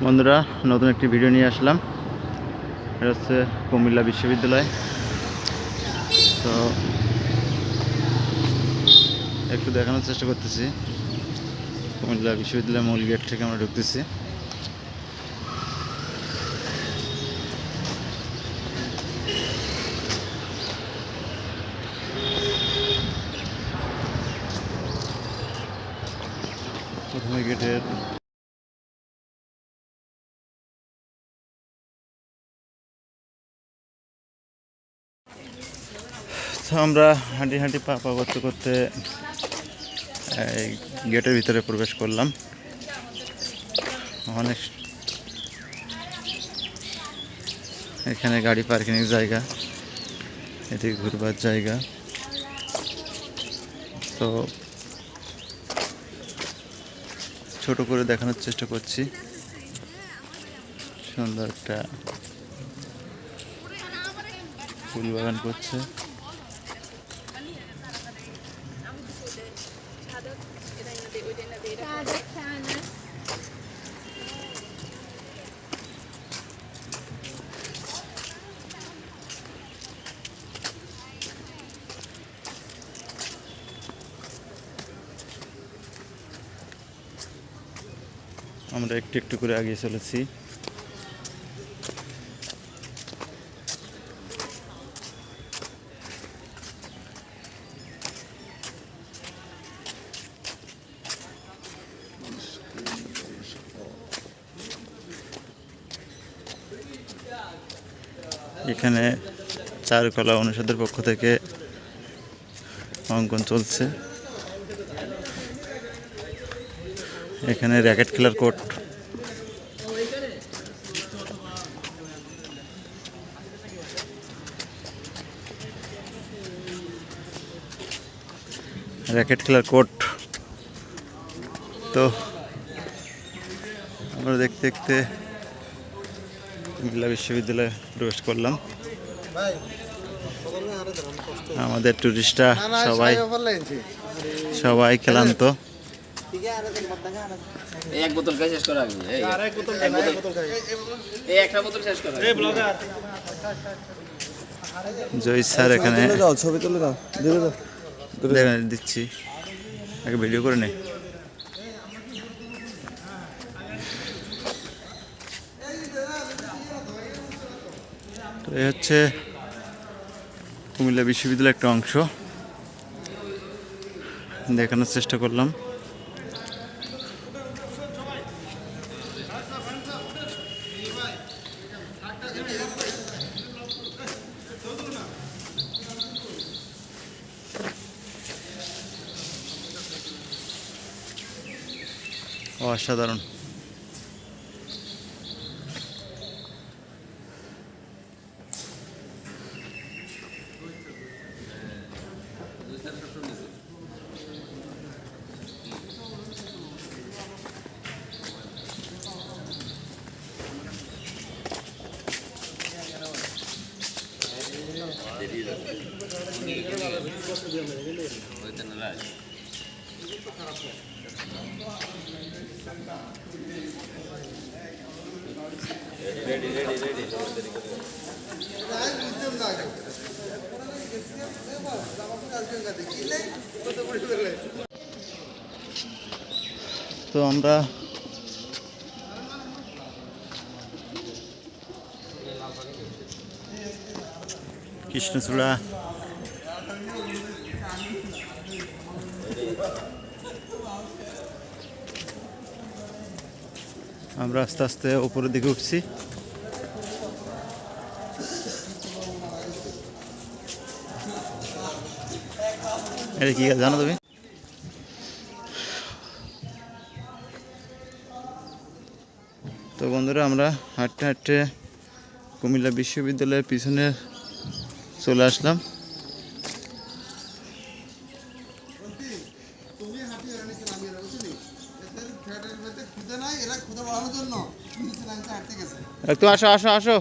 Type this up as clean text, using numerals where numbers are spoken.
বন্ধুরা, নতুন একটি ভিডিও নিয়ে আসলাম। এটা হচ্ছে কুমিল্লা বিশ্ববিদ্যালয়। তো একটু দেখানোর চেষ্টা করতেছি। কুমিল্লা বিশ্ববিদ্যালয়ের মূল গেট থেকে আমরা ঢুকতেছি। প্রথমে গেটের তো আমরা হাঁটি হাঁটি পা পা করতে করতে এই গেটের ভিতরে প্রবেশ করলাম। অনেক এখানে গাড়ি পার্কিংয়ের জায়গা, এটি ঘুরবার জায়গা। তো ছোট করে দেখানোর চেষ্টা করছি। সুন্দর একটা ফুল বাগান করছে। আমরা একটু একটু করে এগিয়ে চলেছি। এখানে চারুকলা অনুষদের পক্ষ থেকে অঙ্কন চলছে। এখানে র্যাকেট খেলার কোর্ট, তো আমরা দেখতে দেখতে কুমিল্লা বিশ্ববিদ্যালয়ে প্রবেশ করলাম। আমাদের টুরিস্টরা সবাই ক্লান্ত। এক বোতল খাই শেষ করা আগে জয় স্যার এখানে ছবি তুলে দাও, দিচ্ছি, আগে ভিডিও করে নে। তো এই হচ্ছে কুমিল্লা বিশ্ববিদ্যালয়ের একটা অংশ, দেখানোর চেষ্টা করলাম। অসাধারণ। তো আমরা কৃষ্ণচূড়া আমরা আস্তে আস্তে উপরের দিকে উঠছি। এটা কি জানো তুমি? তো বন্ধুরা, আমরা হাঁটতে হাঁটতে কুমিল্লা বিশ্ববিদ্যালয়ের পিছনে চলে আসলাম। একটু আসো আসো আসো।